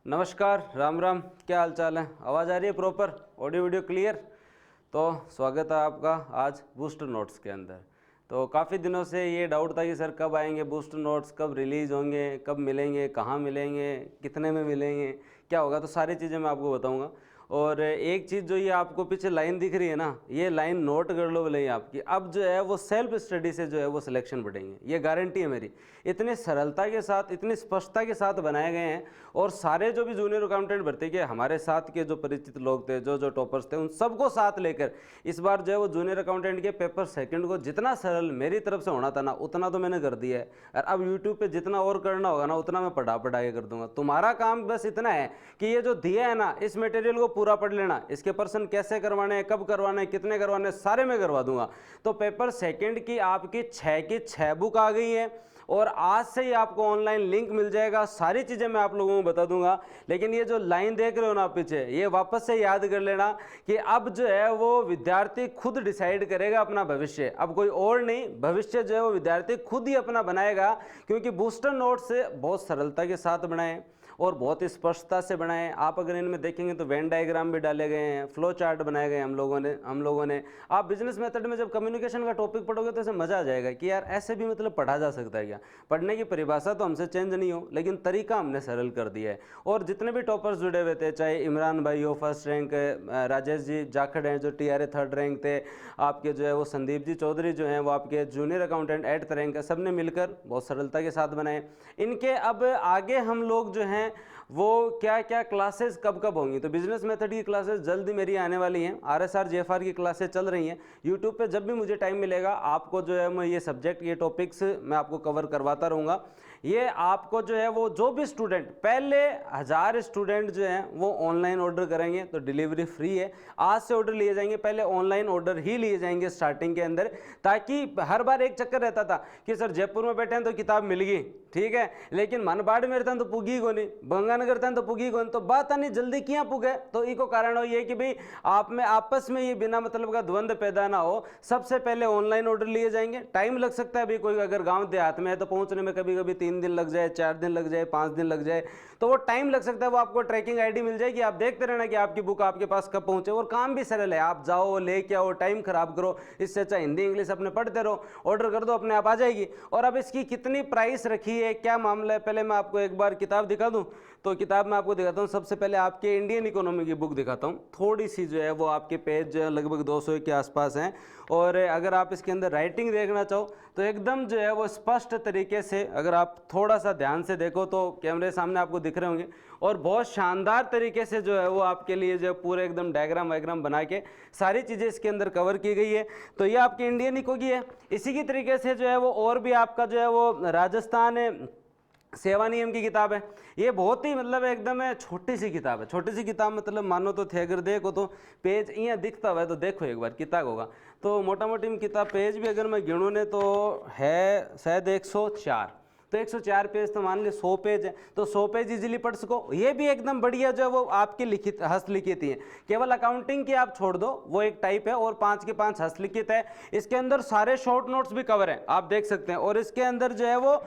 नमस्कार, राम राम। क्या हाल चाल है? आवाज़ आ रही है प्रॉपर? Audio video clear? तो स्वागत है आपका आज बूस्टर नोट्स के अंदर। तो काफ़ी दिनों से ये डाउट था कि सर कब आएंगे बूस्टर नोट्स, कब रिलीज़ होंगे, कब मिलेंगे, कहाँ मिलेंगे, कितने में मिलेंगे, क्या होगा। तो सारी चीज़ें मैं आपको बताऊँगा। और एक चीज़ जो ये आपको पीछे लाइन दिख रही है ना, ये लाइन नोट कर लो भले ही आपकी। अब जो है वो सेल्फ स्टडी से जो है वो सिलेक्शन बढ़ेंगे, ये गारंटी है मेरी। इतनी सरलता के साथ, इतनी स्पष्टता के साथ बनाए गए हैं। और सारे जो भी जूनियर अकाउंटेंट भर्ती के हमारे साथ के जो परिचित लोग थे, जो टॉपर्स थे, उन सबको साथ लेकर इस बार जो है वो जूनियर अकाउंटेंट के पेपर सेकंड को जितना सरल मेरी तरफ से होना था ना, उतना तो मैंने कर दिया है। और अब यूट्यूब पे जितना और करना होगा ना, उतना मैं पढ़ा के कर दूंगा। तुम्हारा काम बस इतना है कि ये जो दिया है ना, इस मटेरियल को पूरा पढ़ लेना। इसके पर्सन कैसे करवाने हैं, कब करवाने हैं, कितने करवाने हैं, सारे मैं करवा दूंगा। तो पेपर सेकंड की आपकी 6 की 6 बुक आ गई है और आज से ही आपको ऑनलाइन लिंक मिल जाएगा। सारी चीज़ें मैं आप लोगों को बता दूंगा। लेकिन ये जो लाइन देख रहे हो ना पीछे, ये वापस से याद कर लेना कि अब जो है वो विद्यार्थी खुद डिसाइड करेगा अपना भविष्य। अब कोई और नहीं, भविष्य जो है वो विद्यार्थी खुद ही अपना बनाएगा। क्योंकि बूस्टर नोट से बहुत सरलता के साथ बनाए और बहुत ही स्पष्टता से बनाए। आप अगर इनमें देखेंगे तो वेन डायग्राम भी डाले गए हैं, फ्लो चार्ट बनाए गए हम लोगों ने। आप बिजनेस मेथड में जब कम्युनिकेशन का टॉपिक पढ़ोगे तो ऐसे मजा आ जाएगा कि यार ऐसे भी मतलब पढ़ा जा सकता है क्या। पढ़ने की परिभाषा तो हमसे चेंज नहीं हो, लेकिन तरीका हमने सरल कर दिया है। और जितने भी टॉपर्स जुड़े हुए थे, चाहे इमरान भाई हो फर्स्ट रैंक, राजेश जी जाखड़ हैं जो TRA थर्ड रैंक थे, आपके जो है वो संदीप जी चौधरी जो हैं वो आपके जूनियर अकाउंटेंट 8th रैंक है, सब ने मिलकर बहुत सरलता के साथ बनाए इनके। अब आगे हम लोग जो हैं वो क्या क्या क्लासेस कब कब होंगी, तो बिजनेस मेथड की क्लासेस जल्दी मेरी आने वाली हैं। RSR JFR की क्लासेस चल रही हैं यूट्यूब पे। जब भी मुझे टाइम मिलेगा आपको जो है मैं ये सब्जेक्ट, ये टॉपिक्स मैं आपको कवर करवाता रहूँगा। ये आपको जो है वो जो भी स्टूडेंट, पहले 1000 स्टूडेंट जो हैं वो ऑनलाइन ऑर्डर करेंगे तो डिलीवरी फ्री है। आज से ऑर्डर लिए जाएंगे, पहले ऑनलाइन ऑर्डर ही लिए जाएंगे स्टार्टिंग के अंदर। ताकि हर बार एक चक्कर रहता था कि सर जयपुर में बैठे हैं तो किताब मिल गई, ठीक है, लेकिन मनबाड़ में रहता है तो पुगी को नहीं, गंगानगर था तो पुगी को नहीं। तो बात नहीं जल्दी क्या पुगे, तो इको कारण हो ये कि भाई आप में आपस में ये बिना मतलब का द्वंद्व पैदा ना हो। सबसे पहले ऑनलाइन ऑर्डर लिए जाएंगे। टाइम लग सकता है भाई, कोई अगर गांव देहात में है तो पहुंचने में कभी कभी 3 दिन लग जाए, 4 दिन लग जाए, 5 दिन लग जाए, तो वो टाइम लग सकता है। वो आपको ट्रैकिंग ID मिल जाएगी, आप देखते रहना कि आपकी बुक आपके पास कब पहुंचे। और काम भी सरल है, आप जाओ लेके आओ, टाइम खराब करो, इससे अच्छा हिंदी इंग्लिश अपने पढ़ते रहो, ऑर्डर कर दो, अपने आप आ जाएगी। और अब इसकी कितनी प्राइस रखी है, क्या मामला है, पहले मैं आपको एक बार किताब दिखा दूं। तो किताब मैं आपको दिखाता हूं। सबसे पहले आपके इंडियन इकोनॉमी की बुक दिखाता हूं। थोड़ी सी जो है वो आपके पेज लगभग 200 के आसपास हैं। और अगर आप इसके अंदर राइटिंग देखना चाहो तो एकदम जो है वो स्पष्ट तरीके से, अगर आप थोड़ा सा ध्यान से देखो तो कैमरे सामने आपको दिख रहे होंगे। और बहुत शानदार तरीके से जो है वो आपके लिए जो पूरे एकदम डायग्राम वायग्राम बना के सारी चीज़ें इसके अंदर कवर की गई है। तो ये आपकी इंडियन इको की है। इसी की तरीके से जो है वो और भी आपका जो है वो राजस्थान सेवा नियम की किताब है। ये बहुत ही मतलब एकदम छोटी सी किताब है। छोटी सी किताब मतलब मानो तो थे, अगर देखो तो पेज यहाँ दिखता हुआ है तो देखो एक बार किताब होगा तो मोटा मोटी किताब पेज भी अगर मैं गिनूँ ने तो है शायद 104। तो 104 पेज तो मान ली 100 पेज है, तो 100 पेज इजीली पढ़ सको। ये भी एकदम बढ़िया जो है वो आपकी लिखित हस्तलिखित ही है। केवल अकाउंटिंग की आप छोड़ दो, वो एक टाइप है, और 5 के 5 हस्तलिखित है। इसके अंदर सारे शॉर्ट नोट्स भी कवर हैं, आप देख सकते हैं। और इसके अंदर जो है वो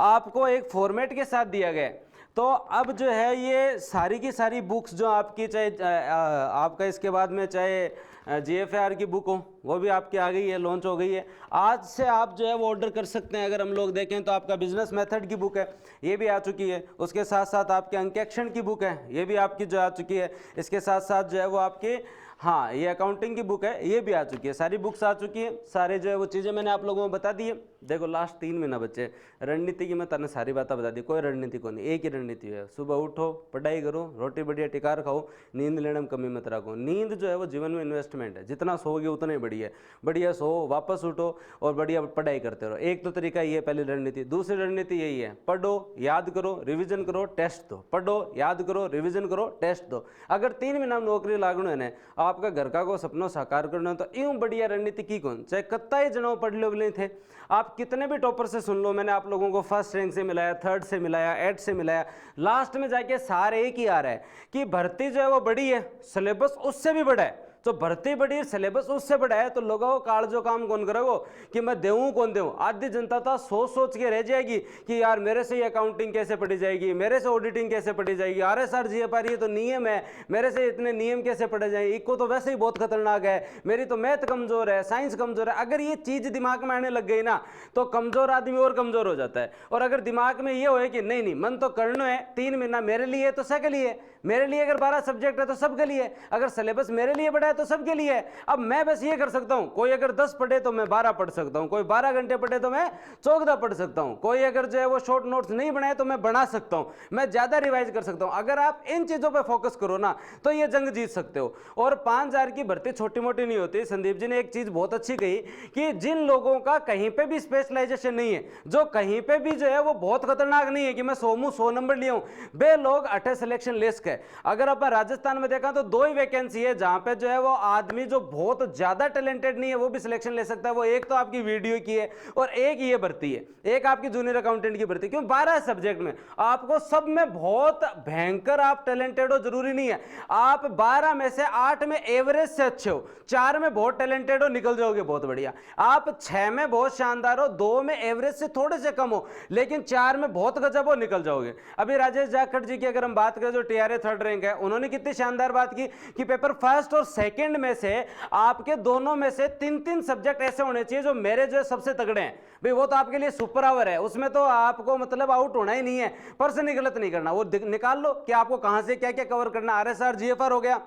आपको एक फॉर्मेट के साथ दिया गया है। तो अब जो है ये सारी की सारी बुक्स जो आपकी, चाहे आपका इसके बाद में चाहे JFR की बुक हो, वो भी आपकी आ गई है, लॉन्च हो गई है। आज से आप जो है वो ऑर्डर कर सकते हैं। अगर हम लोग देखें तो आपका बिजनेस मेथड की बुक है, ये भी आ चुकी है। उसके साथ साथ आपके अंकेक्षण की बुक है, ये भी आपकी जो आ चुकी है। इसके साथ साथ जो है वो आपकी, हाँ, ये अकाउंटिंग की बुक है, ये भी आ चुकी है। सारी बुक्स आ चुकी है। सारे जो है वो चीज़ें मैंने आप लोगों को बता दी है। देखो लास्ट 3 महीना बच्चे, रणनीति की मैं तने सारी बातें बता दी। कोई रणनीति को नहीं, एक ही रणनीति है, सुबह उठो, पढ़ाई करो, रोटी बढ़िया टिकार खाओ, नींद लेने में कमी मत रखो। नींद जो है वो जीवन में इन्वेस्टमेंट है, जितना सोओगे उतना ही बढ़िया है। बढ़िया सो, वापस उठो और बढ़िया पढ़ाई करते रहो। एक तो तरीका ये है, पहली रणनीति। दूसरी रणनीति यही है, पढ़ो, याद करो, रिविजन करो, टेस्ट दो। पढ़ो, याद करो, रिविजन करो, टेस्ट दो। अगर 3 महीना में नौकरी लागू है ना, आपका घर का को सपनों साकार करना, तो यूं बढ़िया रणनीति की कौन, चाहे कत्ता ही जनाओ पढ़ लो बोले थे। आप कितने भी टॉपर से सुन लो, मैंने आप लोगों को फर्स्ट रैंक से मिलाया, थर्ड से मिलाया, 8 से मिलाया, लास्ट में जाके सारे एक ही आ रहा है कि भर्ती जो है वो बड़ी है, सिलेबस उससे भी बड़ा है। जो भर्ती बड़ी सिलेबस उससे बड़ा है, तो लोगों को काल जो काम कौन करेगा कि मैं देऊं कौन देऊं। आधी जनता तो सोच के रह जाएगी कि यार मेरे से ये अकाउंटिंग कैसे पढ़ी जाएगी, मेरे से ऑडिटिंग कैसे पढ़ी जाएगी, RSR GFR ये तो नियम है, मेरे से इतने नियम कैसे पढ़े जाएंगे, इको तो वैसे ही बहुत खतरनाक है, मेरी तो मैथ कमजोर है, साइंस कमजोर है। अगर ये चीज दिमाग में आने लग गई ना तो कमजोर आदमी और कमजोर हो जाता है। और अगर दिमाग में ये हो कि नहीं नहीं मन तो करना है, 3 महीना मेरे लिए तो सबके लिए, मेरे लिए अगर 12 सब्जेक्ट है तो सबके लिए, अगर सिलेबस मेरे लिए बड़ा है तो सबके लिए। अब मैं बस ये कर सकता हूं, कोई अगर 10 पढ़े तो मैं 12 पढ़ सकता हूं, कोई 12 घंटे पढ़े तो मैं 14 पढ़ सकता हूं, कोई अगर जो है वो शॉर्ट नोट्स नहीं बनाए तो मैं बना सकता हूं, मैं ज्यादा रिवाइज कर सकता हूं। अगर आप इन चीजों पे फोकस करो ना तो ये जंग जीत सकते हो। और 5000 की भर्ती छोटी मोटी नहीं होती। संदीप जी ने एक चीज बहुत अच्छी कही कि जिन लोगों का कहीं पे भी स्पेशलाइजेशन नहीं है, जो कहीं पे भी जो है वो बहुत खतरनाक नहीं है कि मैं 100 नंबर लिया हूं, वे लोग 8 सिलेक्शन लिस्ट है। अगर अपन राजस्थान में देखा तो 2 ही वैकेंसी है जहां पे जो है वो आदमी जो बहुत ज्यादा टैलेंटेड नहीं है वो भी सिलेक्शन ले सकता है। वो एक तो आपकी वीडियो की है और एक ये भर्ती है, एक आपकी जूनियर अकाउंटेंट की भर्ती। क्यों? 12 सब्जेक्ट में आपको सब में बहुत भयंकर आप टैलेंटेड हो जरूरी नहीं है। आप 12 में से 8 में एवरेज से अच्छे हो, 4 में बहुत टैलेंटेड हो, निकल जाओगे बहुत बढ़िया। आप 6 में बहुत शानदार हो, 2 में एवरेज से थोड़े से कम हो, लेकिन 4 में बहुत गजब हो, निकल जाओगे। अभी राजेश जाखड़ जी की अगर हम बात करें जो TRA 3rd रैंक है, उन्होंने कितनी शानदार बात की कि पेपर फर्स्ट और सेकंड में से आपके दोनों में से 3-3 सब्जेक्ट ऐसे होने चाहिए जो मेरे जो सबसे तगड़े हैं। भाई वो तो आपके लिए सुपर आवर है, उसमें तो आपको मतलब आउट होना ही नहीं है, पर से गलत नहीं करना। वो निकाल लो कि आपको कहां से क्या क्या कवर करना। RSR GFR हो गया,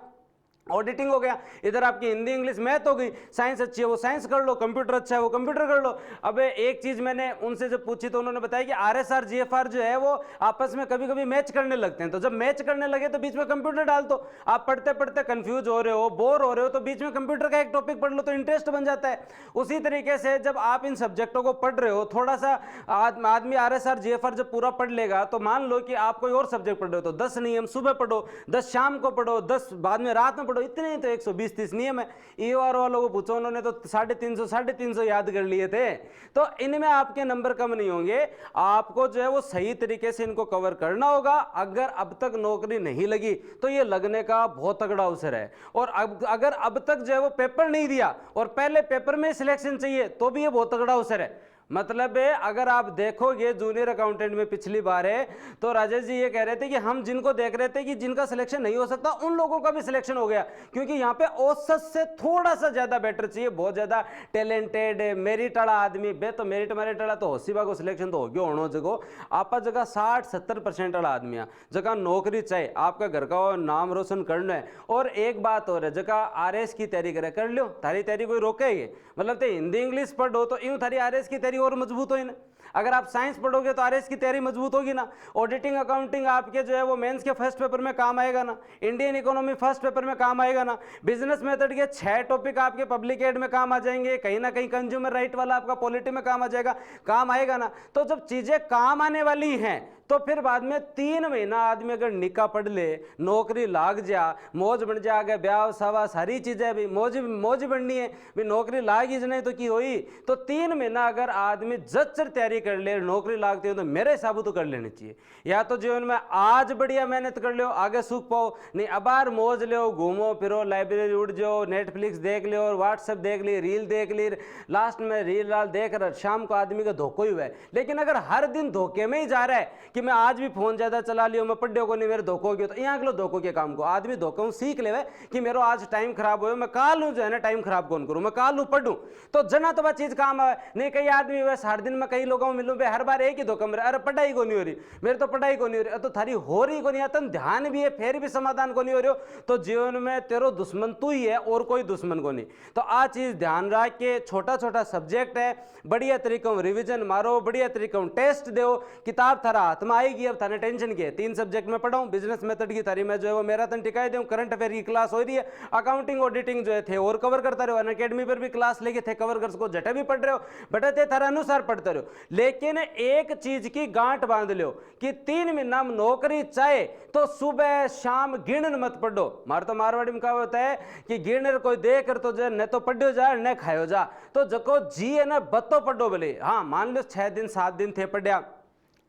ऑडिटिंग हो गया, इधर आपकी हिंदी इंग्लिश मैथ हो गई, साइंस अच्छी है वो साइंस कर लो, कंप्यूटर अच्छा है वो कंप्यूटर कर लो। अब एक चीज मैंने उनसे जब पूछी तो उन्होंने बताया कि RSR GFR जो है वो आपस में कभी कभी मैच करने लगते हैं, तो जब मैच करने लगे तो बीच में कंप्यूटर डाल दो। आप पढ़ते पढ़ते कंफ्यूज हो रहे हो, बोर हो रहे हो, तो बीच में कंप्यूटर का एक टॉपिक पढ़ लो तो इंटरेस्ट बन जाता है। उसी तरीके से जब आप इन सब्जेक्टों को पढ़ रहे हो, थोड़ा सा आदमी RSR GFR जब पूरा पढ़ लेगा तो मान लो कि आप कोई और सब्जेक्ट पढ़ रहे हो तो 10 नियम सुबह पढ़ो, 10 शाम को पढ़ो, 10 बाद में रात में पढ़ो, इतने ही तो 120-30 नियम है। EOR वालों को पूछो, उन्होंने तो 350 याद कर लिए थे। तो इनमें आपके नंबर कम नहीं होंगे, आपको जो है वो सही तरीके से इनको कवर करना होगा। अगर अब तक नौकरी नहीं लगी तो ये लगने का बहुत तगड़ा अवसर है। और अगर अब तक जो है वो पेपर नहीं दिया और पहले पेपर में सिलेक्शन चाहिए तो भी ये बहुत तगड़ा अवसर है। मतलब है अगर आप देखोगे जूनियर अकाउंटेंट में पिछली बार है तो राजेश जी ये कह रहे थे कि हम जिनको देख रहे थे कि जिनका सिलेक्शन नहीं हो सकता उन लोगों का भी सिलेक्शन हो गया, क्योंकि यहाँ पे औसत से थोड़ा सा ज्यादा बेटर चाहिए, बहुत ज्यादा टैलेंटेड मेरिट वाला आदमी। बे तो मेरिट वाला तो होसीबा को सिलेक्शन तो हो गया होना जगह आप जगह 60-70% वाला आदमी है जगह नौकरी चाहे, आपका घर का नाम रोशन करना है। और एक बात और है, जगह RS की तैयारी करे कर लो, थारी तैयारी कोई रोकेगी? मतलब तो हिंदी इंग्लिश पढ़ो तो यूं थारी RS की तैयारी और मजबूत हो ना। अगर आप साइंस पढ़ोगे तो RS की तैयारी मजबूत होगी ना। ऑडिटिंग अकाउंटिंग आपके जो है वो मेंस के फर्स्ट पेपर में काम आएगा ना, इंडियन इकोनॉमी फर्स्ट पेपर में काम आएगा ना, बिजनेस मेथड के 6 टॉपिक आपके पब्लिक एड में काम आ जाएंगे, कहीं ना कहीं कंज्यूमर राइट वाला आपका पॉलिटी में काम आ जाएगा, काम आएगा ना। तो जब चीजें काम आने वाली हैं तो फिर बाद में 3 महीना आदमी अगर निका पढ़ ले, नौकरी लाग जा, मौज बन जा, आगे ब्याह सवा सारी चीजें भी मौज बननी है, भी नौकरी लाग ही नहीं तो की हुई। तो 3 महीना अगर आदमी जच्चर तैयारी कर ले, नौकरी लागती हो तो मेरे हिसाब तो कर लेनी चाहिए। या तो जीवन में आज बढ़िया मेहनत कर लो, आगे सूख पाओ, नहीं अबार मौज लो, घूमो फिरो, लाइब्रेरी उठ जाओ, नेटफ्लिक्स देख लो और व्हाट्सएप देख ली, रील देख ली, लास्ट में रील देख रहा शाम को आदमी का धोखा ही हुआ है। लेकिन अगर हर दिन धोखे में ही जा रहा है कि मैं आज भी फोन ज्यादा चला लियो, मैं पढ़ो को नहीं, मेरे धोखो गयो, तो यहाँ अगलो धोखो के काम को आदमी धोखों सीख ले कि मेरा आज टाइम खराब हो, मैं काल हूँ जो है ना टाइम खराब कौन करूँ, मैं काल हूँ पढ़ूँ तो जना तो वह चीज काम आवे। नहीं कई आदमी वह 8 दिन में कई लोगों में मिलूँ, हर बार एक ही धोखा मेरे, अरे पढ़ाई को नहीं हो रही, मेरे तो पढ़ाई को नहीं हो रही, तो थारी हो रही को नहीं आता, ध्यान भी है फिर भी समाधान को नहीं हो रही हो, तो जीवन में तेरो दुश्मन तू ही है और कोई दुश्मन को नहीं। तो आ चीज ध्यान रख के, छोटा छोटा सब्जेक्ट है, बढ़िया तरीकों रिविजन मारो, बढ़िया तरीकों टेस्ट दो, किताब थारा हाथ में आएगी। अब थाने टेंशन के 3 सब्जेक्ट में पढ़ाऊं, बिजनेस मेथड की थारी मैं जो है वो मैराथन टिकाई दूं, करंट अफेयर की क्लास हो रही है, अकाउंटिंग ऑडिटिंग जो है थे और कवर करता रहो, अनअकैडमी पर भी क्लास लेके थे कवर कर सको, जटे भी पढ़ रहे हो बटे थे थारा अनुसार पढ़ते रहो। लेकिन एक चीज की गांठ बांध लो कि 3 महीना नौकरी चाहे तो सुबह शाम गिणन मत पढ़ो। मार तो मारवाड़ी में कहावत है कि गिणर कोई दे कर तो जो न तो पढ़ो जा न खायो जा, तो जको जी है ना बतो पढ़ो भले। हाँ मान लो 6 दिन 7 दिन थे पढ़िया,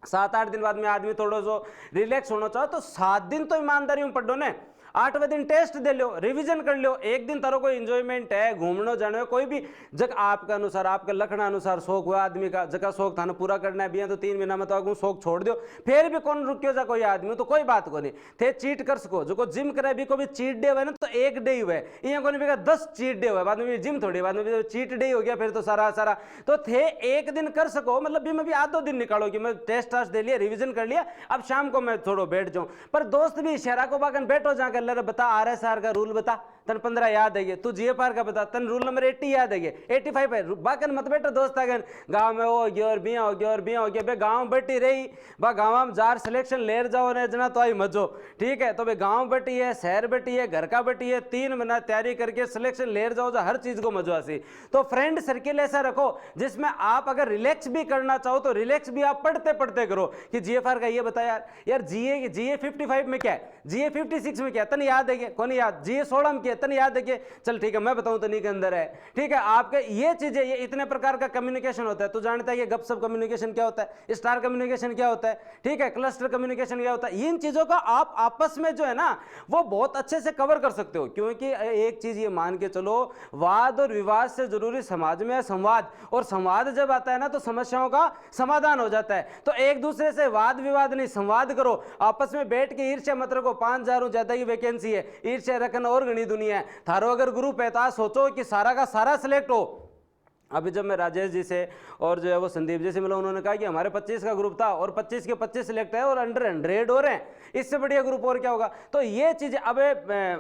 7-8 दिन बाद में आदमी थोड़ा सो रिलैक्स होना चाहो तो 7 दिन तो ईमानदारी में पढ़ो ने। 8वें दिन टेस्ट दे लो, रिवीजन कर लो, एक दिन तारो कोई एंजॉयमेंट है, घूमने जाने कोई भी जग आपका अनुसार, आपके लखना अनुसार शौक हुआ आदमी का, जगह शौक थाने पूरा करना है भी तो 3 महीना में तो शौक छोड़ दो, फिर भी कौन रुकियो जा कोई आदमी, तो कोई बात को नहीं थे चीट कर सको, जो को जिम करे भी को भी चीट डे हुए ना, तो एक डे हुए ये को नहीं 10 चीट डे हुए, बाद में जिम थोड़ी, बाद में चीट डे हो गया फिर तो सारा तो थे एक दिन कर सको, मतलब भी मैं भी आधो दिन निकालो कि मैं टेस्ट दे लिया, रिवीजन कर लिया, अब शाम को मैं थोड़ा बैठ जाऊं। पर दोस्त भी शहरा को बागन बैठो जाकर ले बता RSR का रूल बता, तन 15 याद है, तू GFR का बता, तन रूल नंबर 80 याद है, 85 है, बागन मत बैठो दोस्त आगन गांव में हो गया और बिया हो गया और बिया हो गया, गांव बैठी रही बा गांव में जार सिलेक्शन लेर जाओ ने जना तो आई मजो, ठीक है। तो भाई गांव बैठी है, शहर बैठी है, घर का बैठी है, 3 महीना तैयारी करके सिलेक्शन लेर जाओ, हर चीज को मजो आसी। तो फ्रेंड सर्किल ऐसा रखो जिसमें आप अगर रिलैक्स भी करना चाहो तो रिलैक्स भी आप पढ़ते पढ़ते करो कि GFR का ये बता यार GA 55 में क्या है, GA 56 में क्या है, तन याद है कौन याद, GA 16 में क्या है, तन याद है, चल ठीक है मैं बताऊं तनी के अंदर है, ठीक है। आपके ये चीजें, ये इतने प्रकार का कम्युनिकेशन होता है, तो जानता है कि गपशप कम्युनिकेशन क्या होता है, स्टार कम्युनिकेशन क्या होता है, ठीक है, क्लस्टर कम्युनिकेशन क्या होता है, इन चीजों का आप आपस में जो है ना वो बहुत अच्छे से कवर कर सकते हो। क्योंकि एक चीज ये मान के चलो, वाद और विवाद से जरूरी समाज में है संवाद, और संवाद जब आता है ना तो समस्याओं का समाधान हो जाता है। तो एक दूसरे से वाद विवाद नहीं, संवाद करो, आपस में बैठ के ईर्ष्या मत रखो, 5000 ज्यादा की वैकेंसी है, ईर्ष्या रखना और घनी दुनिया है, थारो अगर ग्रुप है तो सोचो कि सारा का सारा सिलेक्ट हो। अभी जब मैं राजेश जी से और जो है वो संदीप जी से मिला, उन्होंने कहा कि हमारे 25 का ग्रुप था और 25 के 25 सिलेक्ट है और अंडर 100 हो रहे हैं, इससे बढ़िया ग्रुप और क्या होगा। तो ये चीज़ अब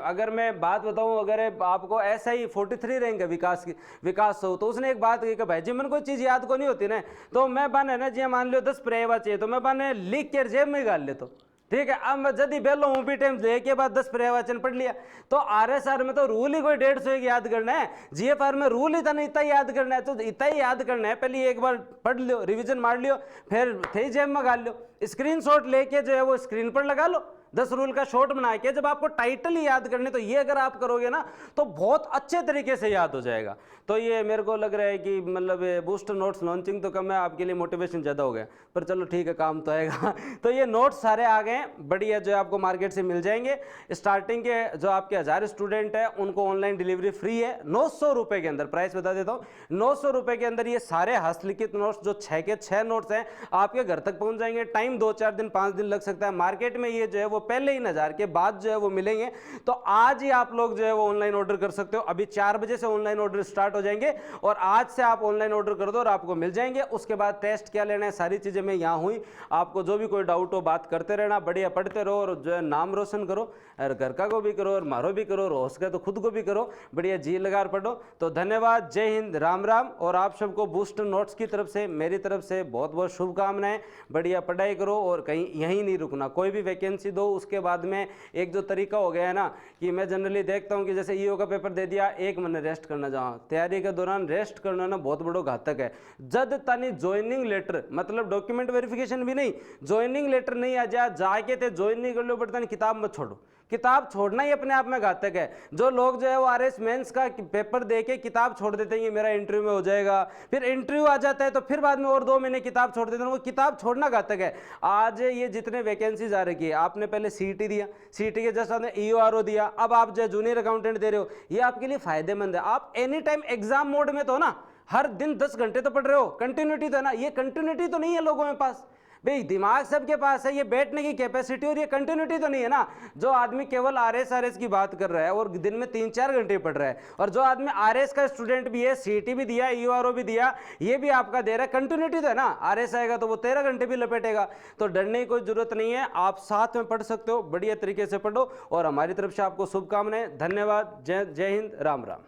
अगर मैं बात बताऊं, अगर आपको ऐसा ही 43 रहेंगे विकास हो, तो उसने एक बात कही कि भाई जी मन कोई चीज़ याद को नहीं होती ना, तो मैं बने ना जी मान लो 10 प्रेवा चाहिए तो मैं बने लिख के जेब में गाल ले, तो ठीक है। अब मैं जदी बेलो हूँ भी टाइम के बाद 10 पर्यावचन पढ़ लिया, तो RSR में तो रूल ही कोई 150 याद करना है, GFR में रूल ही था नहीं, इतना याद करना है, तो इतना ही याद करना है, पहले एक बार पढ़ लियो, रिवीजन मार लियो, फिर थे जेब में गाल लो, स्क्रीनशॉट लेके जो है वो स्क्रीन पर लगा लो, 10 रूल का शॉर्ट बना के, जब आपको टाइटल ही याद करने, तो ये अगर आप करोगे ना तो बहुत अच्छे तरीके से याद हो जाएगा। तो ये मेरे को लग रहा है कि मतलब बूस्टर नोट्स लॉन्चिंग तो कम है, आपके लिए मोटिवेशन ज़्यादा हो गया, पर चलो ठीक है काम तो आएगा। तो ये नोट्स सारे आ गए बढ़िया, जो आपको मार्केट से मिल जाएंगे। स्टार्टिंग के जो आपके 1000 स्टूडेंट है उनको ऑनलाइन डिलीवरी फ्री है, 900 रुपये के अंदर, प्राइस बता देता हूँ, 900 रुपये के अंदर ये सारे हस्तलिखित नोट्स जो 6 के 6 नोट्स हैं आपके घर तक पहुँच जाएंगे। टाइम 2-4 दिन 5 दिन लग सकता है, मार्केट में ये जो है वो पहले ही 1000 के बाद जो है वो मिलेंगे। तो आज ही आप लोग जो है वो ऑनलाइन ऑर्डर कर सकते हो, अभी 4 बजे से ऑनलाइन ऑर्डर स्टार्ट हो जाएंगे और आज से आप ऑनलाइन ऑर्डर कर दो और आपको मिल जाएंगे। उसके बाद टेस्ट क्या लेना है, सारी चीजें मैं यहाँ हुई, आपको जो भी कोई डाउट हो बात करते रहना, बढ़िया पढ़ते रहो और जो है नाम रोशन करो, और घर का को भी करो और मारो भी करो, और हो सके तो खुद को भी करो, बढ़िया जी लगा पढ़ो। तो धन्यवाद, जय हिंद, राम राम। और आप सबको बूस्टर नोट्स की तरफ से, मेरी तरफ से बहुत बहुत शुभकामनाएं। बढ़िया पढ़ाई करो और कहीं यहीं नहीं रुकना, कोई भी वैकेंसी दो उसके बाद में एक जो तरीका हो गया है ना कि मैं जनरली देखता हूं कि जैसे ईओ का पेपर दे दिया, 1 महीने रेस्ट करना, जहाँ तैयारी के दौरान रेस्ट करना ना बहुत बड़ो घातक है। जद तानी ज्वाइनिंग लेटर, मतलब डॉक्यूमेंट वेरिफिकेशन भी नहीं, ज्वाइनिंग लेटर नहीं आ जाके थे ज्वाइन नहीं कर लो, बट किताब मत छोड़ो, किताब छोड़ना ही अपने आप में घातक है। जो लोग जो है वो RS मेंस का पेपर दे के किताब छोड़ देते हैं कि मेरा इंटरव्यू में हो जाएगा, फिर इंटरव्यू आ जाता है तो फिर बाद में और 2 महीने किताब छोड़ देते हैं, वो किताब छोड़ना घातक है। आज ये जितने वैकेंसीज आ रही है, आपने पहले CET दिया, CET के जस्ट आपने EORO दिया, अब आप जो जूनियर अकाउंटेंट दे रहे हो, ये आपके लिए फायदेमंद है। आप एनी टाइम एग्जाम मोड में तो ना, हर दिन 10 घंटे तो पढ़ रहे हो, कंटिन्यूटी तो है ना, ये कंटिन्यूटी तो नहीं है लोगों के पास भाई, दिमाग सबके पास है, ये बैठने की कैपेसिटी और ये कंटिन्यूटी तो नहीं है ना। जो आदमी केवल RS की बात कर रहा है और दिन में 3-4 घंटे पढ़ रहा है, और जो आदमी RS का स्टूडेंट भी है, CET भी दिया, EORO भी दिया, ये भी आपका दे रहा है, कंटिन्यूटी तो है ना। RS आएगा तो वो 13 घंटे भी लपेटेगा, तो डरने की कोई जरूरत नहीं है, आप साथ में पढ़ सकते हो, बढ़िया तरीके से पढ़ो। और हमारी तरफ से आपको शुभकामनाएं, धन्यवाद, जय हिंद, राम राम।